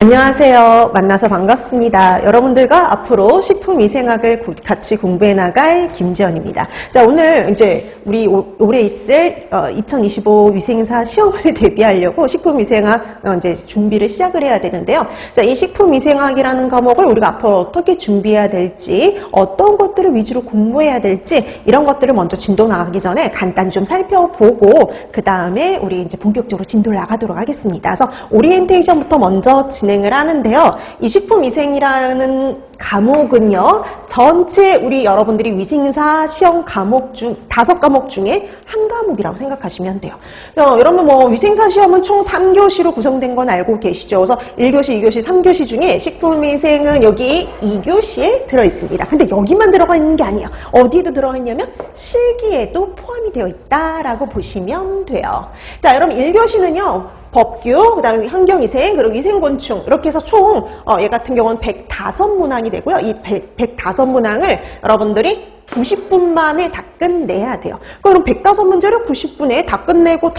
안녕하세요. 만나서 반갑습니다. 여러분들과 앞으로 식품위생학을 같이 공부해 나갈 김지연입니다. 자, 오늘 이제 우리 올해 있을 2025 위생사 시험을 대비하려고 식품위생학 이제 준비를 시작을 해야 되는데요. 자, 이 식품위생학이라는 과목을 우리가 앞으로 어떻게 준비해야 될지, 어떤 것들을 위주로 공부해야 될지 이런 것들을 먼저 진도 나가기 전에 간단히 좀 살펴보고 그 다음에 우리 이제 본격적으로 진도를 나가도록 하겠습니다. 그래서 오리엔테이션부터 먼저 진행을 하는데요. 이 식품위생이라는 과목은요, 전체 우리 여러분들이 위생사 시험 과목 중 5과목 중에 한 과목이라고 생각하시면 돼요. 여러분 뭐 위생사 시험은 총 3교시로 구성된 건 알고 계시죠? 그래서 1교시, 2교시, 3교시 중에 식품위생은 여기 2교시에 들어있습니다. 근데 여기만 들어가 있는 게 아니에요. 어디에도 들어가 있냐면 실기에도 포함이 되어 있다라고 보시면 돼요. 자, 여러분 1교시는요. 법규, 그 다음에 환경위생, 그리고 위생곤충 이렇게 해서 총 얘 같은 경우는 105문항이 되고요. 이 105문항을 여러분들이 90분 만에 다 끝내야 돼요. 그럼 105문제를 90분에 다 끝내고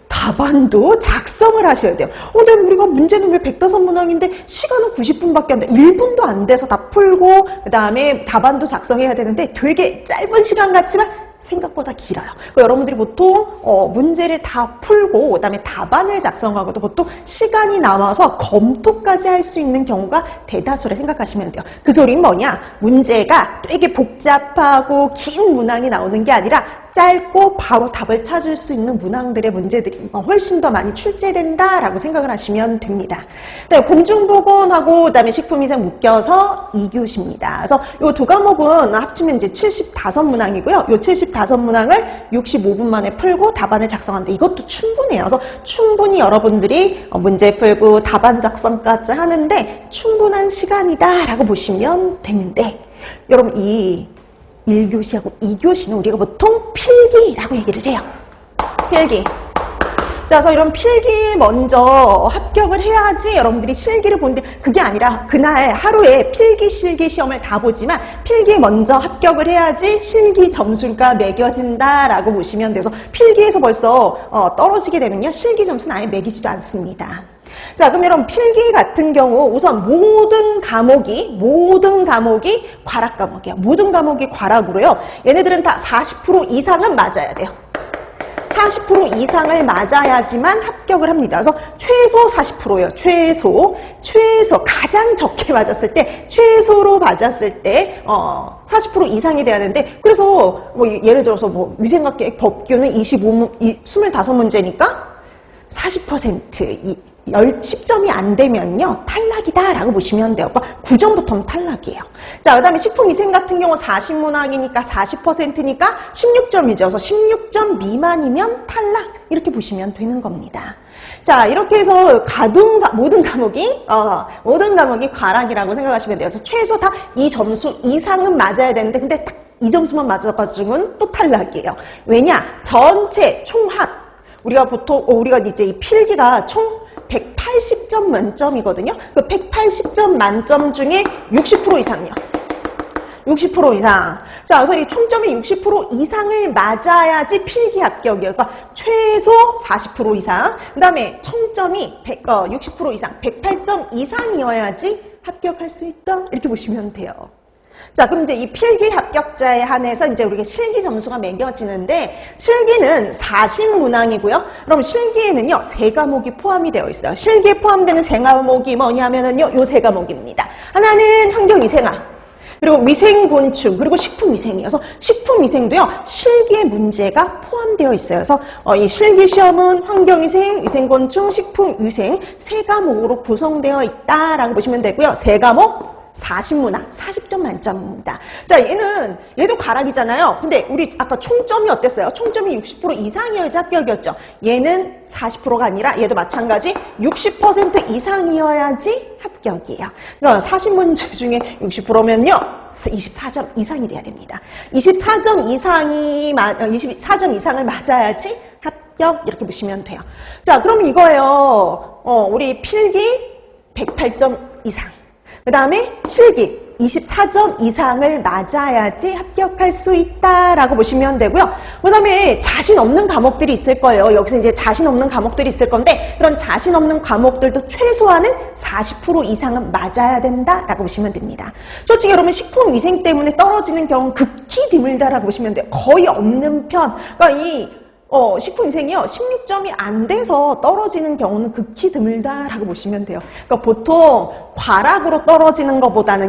답안도 작성을 하셔야 돼요. 근데 우리가 문제는 왜 105문항인데 시간은 90분밖에 안 돼. 1분도 안 돼서 다 풀고 그 다음에 답안도 작성해야 되는데 되게 짧은 시간 같지만 생각보다 길어요. 여러분들이 보통 문제를 다 풀고 그다음에 답안을 작성하고도 보통 시간이 남아서 검토까지 할 수 있는 경우가 대다수라 생각하시면 돼요. 그 소리는 뭐냐? 문제가 되게 복잡하고 긴 문항이 나오는 게 아니라 짧고 바로 답을 찾을 수 있는 문항들의 문제들이 훨씬 더 많이 출제된다라고 생각을 하시면 됩니다. 네, 공중보건하고 그다음에 식품위생 묶여서 2교시입니다. 그래서 이 두 과목은 합치면 이제 75문항이고요. 이 75문항을 65분 만에 풀고 답안을 작성하는데 이것도 충분해요. 그래서 충분히 여러분들이 문제 풀고 답안 작성까지 하는데 충분한 시간이다라고 보시면 되는데 여러분 이 1교시하고 2교시는 우리가 보통 필기라고 얘기를 해요. 필기. 자, 그래서 이런 필기 먼저 합격을 해야지 여러분들이 실기를 보는데 그게 아니라 그날 하루에 필기, 실기 시험을 다 보지만 필기 먼저 합격을 해야지 실기 점수가 매겨진다라고 보시면 돼서 필기에서 벌써 떨어지게 되면요. 실기 점수는 아예 매기지도 않습니다. 자, 그럼 여러분 필기 같은 경우 우선 모든 과목이 과락 과목이에요. 모든 과목이 과락으로요. 얘네들은 다 40% 이상은 맞아야 돼요. 40% 이상을 맞아야지만 합격을 합니다. 그래서 최소 40%예요. 최소 가장 적게 맞았을 때 최소로 맞았을 때 40% 이상이 돼야 되는데 그래서 뭐 예를 들어서 뭐 위생학계 법규는 25문제니까 40% 10점이 안 되면요 탈락이다라고 보시면 돼요. 그러니까 9점부터는 탈락이에요. 자, 그 다음에 식품위생 같은 경우 40문항이니까 40%니까 16점이죠. 그래서 16점 미만이면 탈락 이렇게 보시면 되는 겁니다. 자, 이렇게 해서 모든 과목이 과락이라고 생각하시면 돼요. 그래서 최소 다 이 점수 이상은 맞아야 되는데 근데 딱 이 점수만 맞아가지고는 또 탈락이에요. 왜냐? 전체 총합 우리가 이제 이 필기가 총 180점 만점이거든요. 그 180점 만점 중에 60% 이상이요. 60% 이상. 자, 그래서 이 총점이 60% 이상을 맞아야지 필기 합격이에요. 그러니까 최소 40% 이상. 그 다음에 총점이 60% 이상, 108점 이상이어야지 합격할 수 있다. 이렇게 보시면 돼요. 자, 그럼 이제 이 필기 합격자에 한해서 이제 우리가 실기 점수가 매겨지는데 실기는 40문항이고요. 그럼 실기에는요, 3과목이 포함이 되어 있어요. 실기에 포함되는 3과목이 뭐냐면은요, 요 3과목입니다. 하나는 환경위생학, 그리고 위생곤충, 그리고 식품위생이어서 식품위생도요, 실기의 문제가 포함되어 있어요. 그래서 이 실기시험은 환경위생, 위생곤충, 식품위생 3과목으로 구성되어 있다라고 보시면 되고요. 3과목 40문항, 40점 만점입니다. 자, 얘도 과락이잖아요. 근데 우리 아까 총점이 어땠어요? 총점이 60% 이상이어야지 합격이었죠. 얘는 40%가 아니라 얘도 마찬가지 60% 이상이어야지 합격이에요. 그러니까 40문제 중에 60%면요. 24점 이상이 돼야 됩니다. 24점 이상을 맞아야지 합격 이렇게 보시면 돼요. 자, 그럼 이거예요. 우리 필기 108점 이상. 그 다음에 실기 24점 이상을 맞아야지 합격할 수 있다라고 보시면 되고요. 그 다음에 자신 없는 과목들이 있을 거예요. 여기서 이제 자신 없는 과목들이 있을 건데 그런 자신 없는 과목들도 최소한은 40% 이상은 맞아야 된다라고 보시면 됩니다. 솔직히 여러분 식품위생 때문에 떨어지는 경우는 극히 드물다라고 보시면 돼요. 거의 없는 편. 그러니까 이 식품위생이요 16점이 안 돼서 떨어지는 경우는 극히 드물다라고 보시면 돼요. 그러니까 보통 과락으로 떨어지는 것보다는